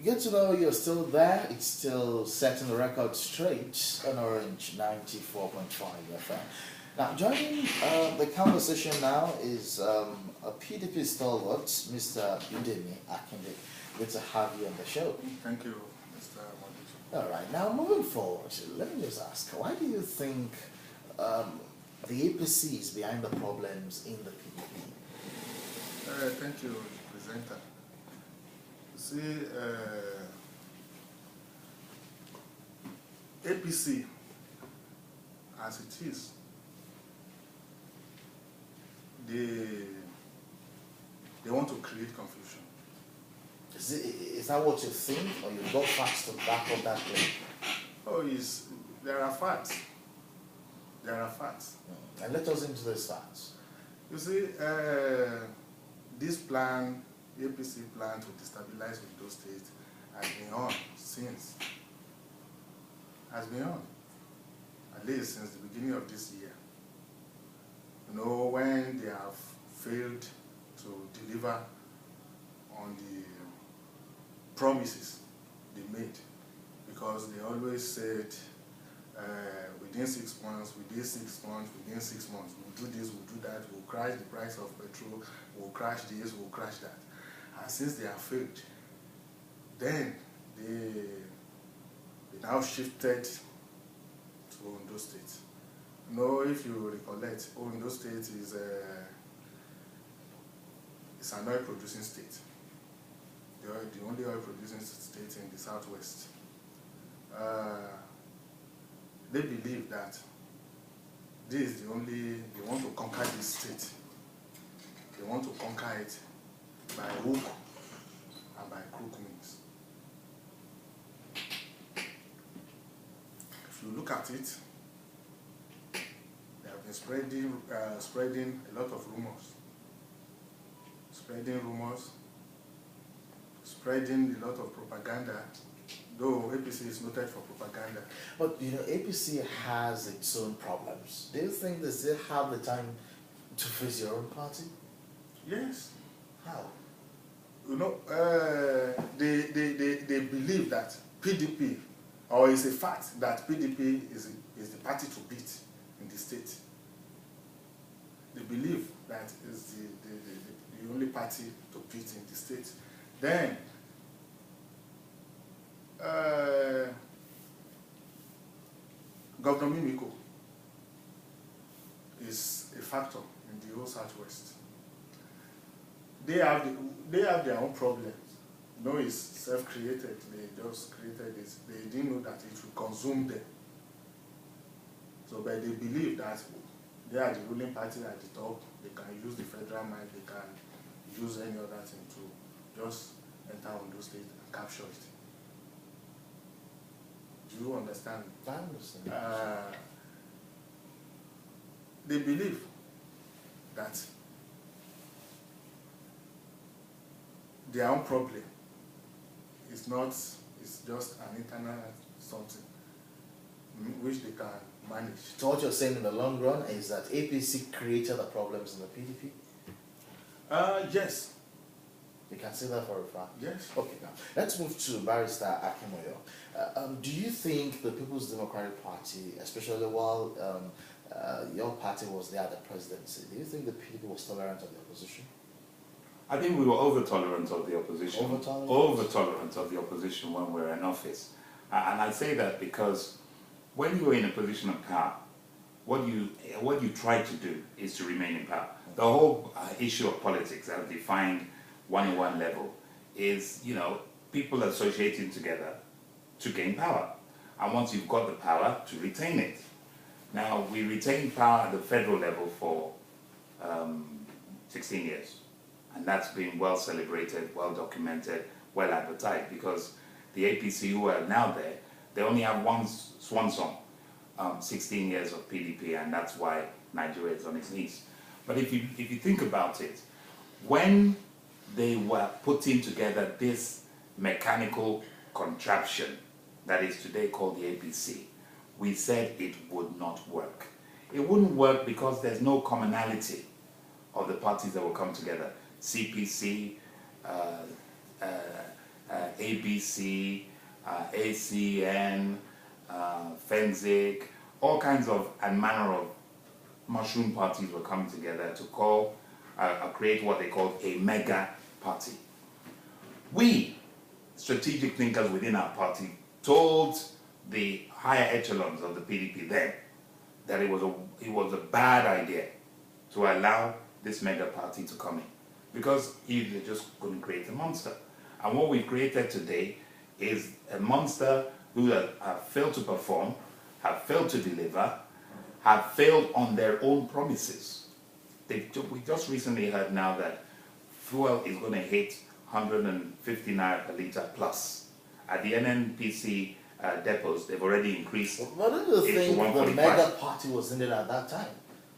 Good to know you're still there. It's still setting the record straight on Orange 94.5 FM. Now, joining the conversation now is a PDP stalwart, Mr. Udemy Akinde. Good to have you on the show. Thank you, Mr. Modish. All right, now moving forward, let me just ask, why do you think the APC is behind the problems in the PDP? Thank you, presenter. You see, APC, as it is, they want to create confusion. Is that what you think, or you go facts to back up that claim? Oh, there are facts. There are facts. And let us into these facts. You see, this plan, the APC plan to destabilize Ondo State, has been on since. Has been on, at least since the beginning of this year. You know, when they have failed to deliver on the promises they made, because they always said within 6 months, within 6 months, within 6 months, we'll do this, we'll do that, we'll crash the price of petrol, we'll crash this, we'll crash that. And since they have failed, then they now shifted to Ondo State. You know, if you recollect, Ondo State is it's an oil producing state. The only oil producing state in the southwest. They believe that this is they want to conquer this state. They want to conquer it by hook and by crook means. If you look at it, they have been spreading a lot of rumors. Spreading a lot of propaganda, though APC is noted for propaganda. But you know, APC has its own problems. Do you think they still have the time to face your own party? Yes. How? You know, they believe that PDP, or it's a fact that PDP is the party to beat in the state. They believe that is the only party to beat in the state. Then, Governor Mimiko is a factor in the whole Southwest. They have their own problems. No, it's self-created. They just created it. They didn't know that it would consume them. So, but they believe that they are the ruling party at the top. They can use the federal mind. They can use any other thing to just enter Ondo State and capture it. Do you understand? I understand. They believe that their own problem is just an internal something which they can manage. So what you're saying in the long run is that APC created the problems in the PDP? Yes. You can say that for a fact? Yes. Okay, now let's move to Barrister Akimoyo. Do you think the People's Democratic Party, especially while your party was there at the presidency, do you think the PDP was tolerant of the opposition? I think we were over-tolerant of the opposition. Over-tolerant? Over-tolerant of the opposition when we were in office. And I say that because when you're in a position of power, what you try to do is to remain in power. The whole issue of politics, as defined 101 level, is, you know, people associating together to gain power. And once you've got the power, to retain it. Now, we retained power at the federal level for 16 years. And that's been well celebrated, well documented, well advertised, because the APC who are now there, they only have one swan song, 16 years of PDP, and that's why Nigeria is on its knees. But if you think about it, when they were putting together this mechanical contraption that is today called the APC, we said it would not work. It wouldn't work because there's no commonality of the parties that will come together. CPC, ABC, ACN, Fenzik, all kinds of and manner of mushroom parties were coming together to create what they called a mega party. We, strategic thinkers within our party, told the higher echelons of the PDP then that it was a bad idea to allow this mega party to come in, because they're just going to create a monster. And what we've created today is a monster who have failed to perform, have failed to deliver, have failed on their own promises. We just recently heard now that fuel is going to hit 150 naira per litre plus. At the NNPC depots, they've already increased What do you it to think the 145. mega party was needed at that time?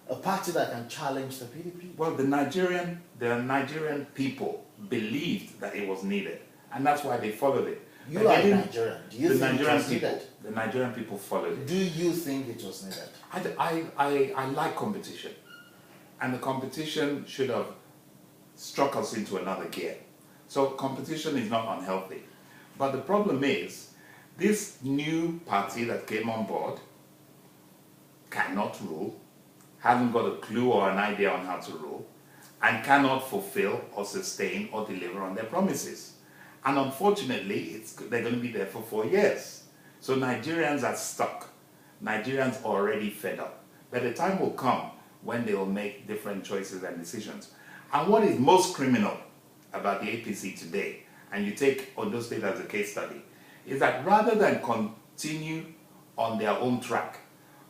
A party that can challenge the PDP? Well, the Nigerian people believed that it was needed, and that's why they followed it. You But are they didn't- Nigerian. Do you the think Nigerian it was people, needed? the Nigerian people followed it. Do you think it was needed? I like competition, and the competition should have struck us into another gear. So competition is not unhealthy, but the problem is this new party that came on board cannot rule, hasn't got a clue or an idea on how to rule, and cannot fulfill or sustain or deliver on their promises. And unfortunately, they're going to be there for 4 years. So Nigerians are stuck. Nigerians are already fed up. But the time will come when they will make different choices and decisions. And what is most criminal about the APC today, and you take Ondo State as a case study, is that rather than continue on their own track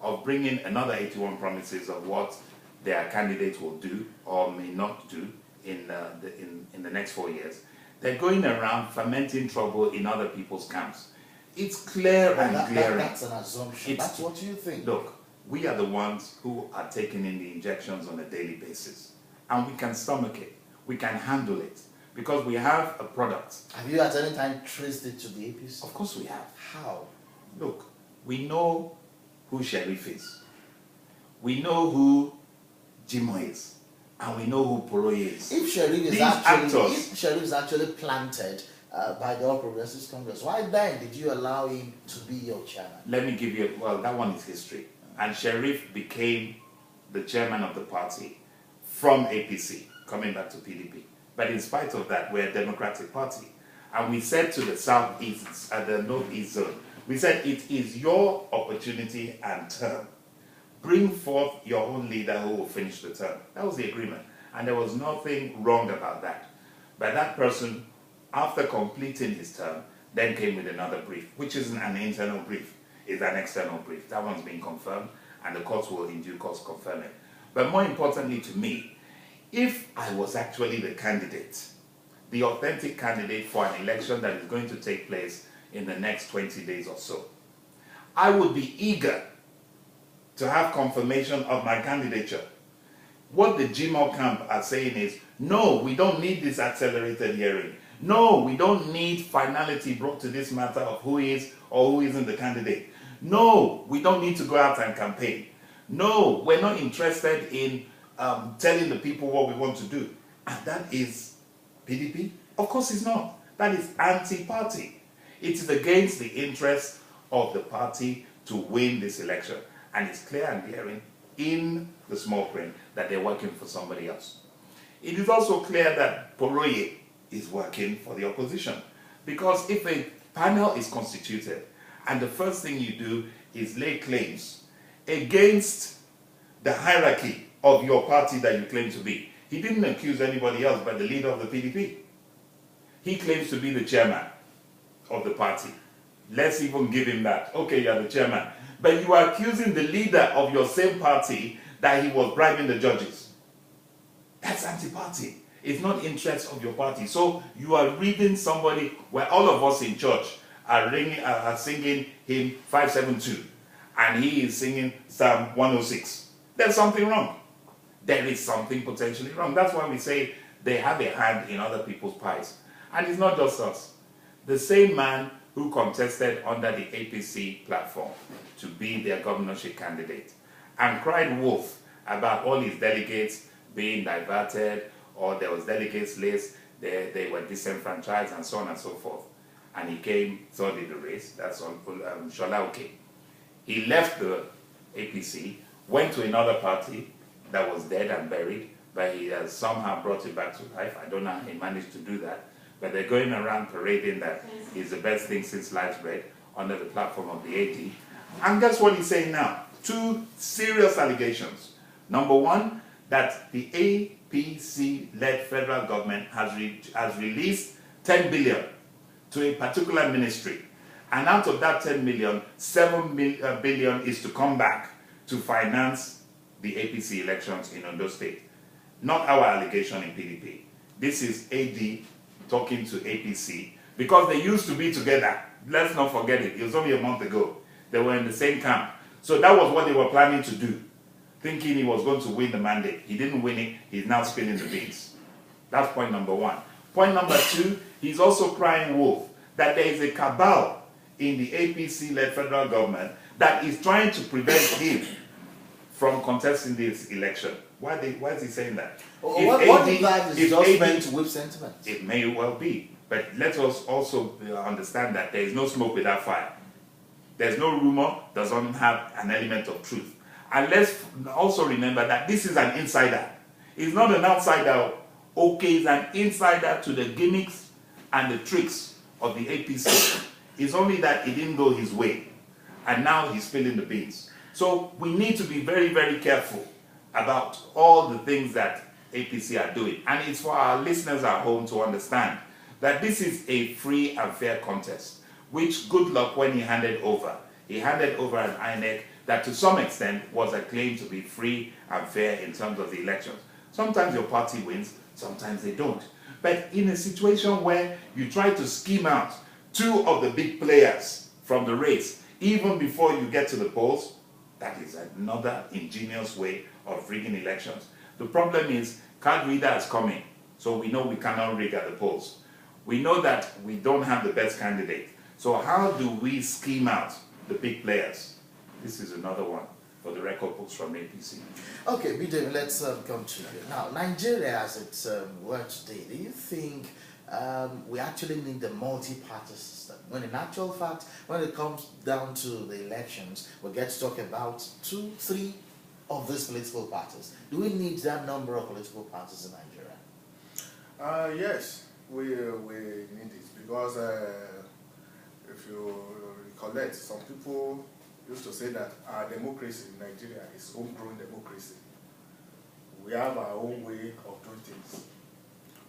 of bringing another 81 promises of what their candidate will do or may not do in the next 4 years, they're going around fermenting trouble in other people's camps. It's clear and glaring. That's an assumption. That's what you think. Look, we are the ones who are taking in the injections on a daily basis. And we can stomach it. We can handle it. Because we have a product. Have you at any time traced it to the APC? Of course we have. How? Look, we know who Sheriff is. We know who Jimo is. And we know who Poroye is. If Sheriff is These actually planted by the All Progressives Congress, why then did you allow him to be your chairman? Let me give you, well, that one is history. And Sheriff became the chairman of the party from APC, coming back to PDP. But in spite of that, we're a democratic party. And we said to the Southeast, the Northeast zone, we said it is your opportunity and term. Bring forth your own leader who will finish the term. That was the agreement. And there was nothing wrong about that. But that person, after completing his term, then came with another brief, which isn't an internal brief, it's an external brief. That one's been confirmed, and the courts will in due course confirm it. But more importantly to me, if I was actually the candidate, the authentic candidate for an election that is going to take place in the next 20 days or so, I would be eager to have confirmation of my candidature. What the Jimo camp are saying is, no, we don't need this accelerated hearing. No, we don't need finality brought to this matter of who is or who isn't the candidate. No, we don't need to go out and campaign. No, we're not interested in telling the people what we want to do. And that is PDP? Of course it's not. That is anti-party. It is against the interest of the party to win this election. And it's clear and glaring in the small print that they're working for somebody else. It is also clear that Poroye is working for the opposition. Because if a panel is constituted and the first thing you do is lay claims against the hierarchy of your party that you claim to be. He didn't accuse anybody else but the leader of the PDP. He claims to be the chairman of the party. Let's even give him that. Okay, you're the chairman. But you are accusing the leader of your same party that he was bribing the judges. That's anti-party. It's not interest of your party. So you are reading somebody where all of us in church are singing hymn 572 and he is singing Psalm 106. There's something wrong. There is something potentially wrong. That's why we say they have a hand in other people's pies. And it's not just us. The same man who contested under the APC platform to be their governorship candidate and cried wolf about all his delegates being diverted, or there was delegates list, they were disenfranchised and so on and so forth. and he came third in the race. That's on Shola Oke. He left the APC, went to another party that was dead and buried, but he has somehow brought it back to life. I don't know how he managed to do that, but they're going around parading that he's the best thing since sliced bread under the platform of the AD. And guess what he's saying now? Two serious allegations. Number one, that the APC-led federal government has released 10 billion to a particular ministry. And out of that 10 million, 7 billion is to come back to finance the APC elections in Ondo State. Not our allegation in PDP. This is AD talking to APC because they used to be together. Let's not forget it. It was only a month ago. They were in the same camp. So that was what they were planning to do, thinking he was going to win the mandate. He didn't win it. He's now spilling the beans. That's point number one. Point number two, he's also crying wolf that there is a cabal in the APC-led federal government that is trying to prevent him from contesting this election. Why is he saying that? What if that is just meant to whip sentiment? It may well be. But let us also understand that there is no smoke without fire. There's no rumor, doesn't have an element of truth. And let's also remember that this is an insider. He's not an outsider. Okay, he's an insider to the gimmicks and the tricks of the APC. It's only that it didn't go his way. And now he's spilling the beans. So we need to be very, very careful about all the things that APC are doing. And it's for our listeners at home to understand that this is a free and fair contest, which good luck when he handed over. He handed over an INEC that to some extent was acclaimed to be free and fair in terms of the elections. Sometimes your party wins, sometimes they don't. But in a situation where you try to scheme out two of the big players from the race, even before you get to the polls, that is another ingenious way of rigging elections. The problem is card reader is coming, so we know we cannot rig at the polls. We know that we don't have the best candidate. So how do we scheme out the big players? This is another one for the record books from APC. Okay, BJ, let's come to you. Now, Nigeria as it's were today, do you think we actually need a multi-party system? When in actual fact, when it comes down to the elections, we get to talk about 2, 3 of these political parties. Do we need that number of political parties in Nigeria? Yes, we need it because if you recollect, some people used to say that our democracy in Nigeria is homegrown democracy. We have our own way of doing things.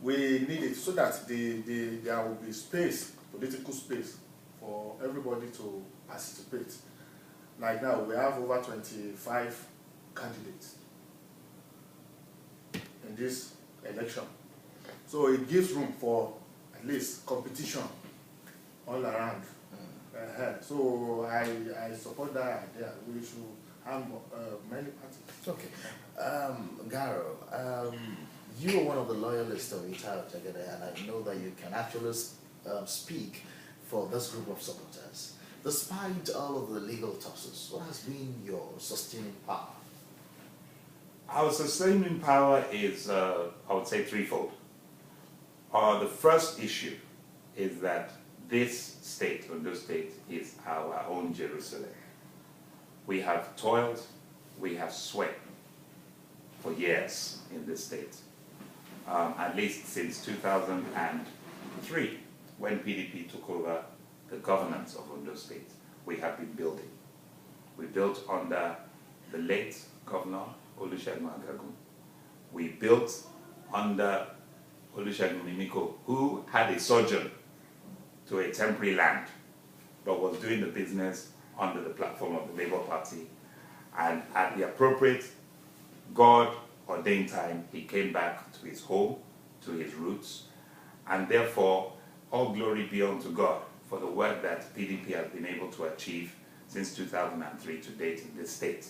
We need it so that there will be space, political space, for everybody to participate. Like now, we have over 25 candidates in this election. So it gives room for at least competition all around. So I support that idea. We should have many parties. Okay. Garo, you are one of the loyalists of Italo Jagede, and I know that you can actually speak for this group of supporters. Despite all of the legal tosses, what has been your sustaining power? Our sustaining power is, I would say, threefold. The first issue is that this state, Ondo State, is our own Jerusalem. We have toiled, we have sweat for years in this state. At least since 2003, when PDP took over the governance of Ondo State, we have been building. We built under the late Governor Olusegun Agagun. We built under Olusegun Mimiko, who had a sojourn to a temporary land, but was doing the business under the platform of the Labour Party. And at the appropriate God-ordained time, he came back to his home, to his roots, and therefore, all glory be unto God for the work that PDP has been able to achieve since 2003 to date in this state.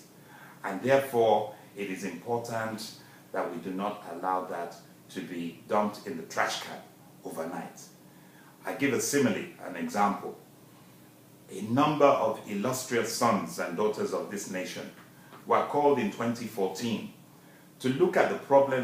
And therefore, it is important that we do not allow that to be dumped in the trash can overnight. I give a simile, an example. A number of illustrious sons and daughters of this nation were called in 2014 to look at the problems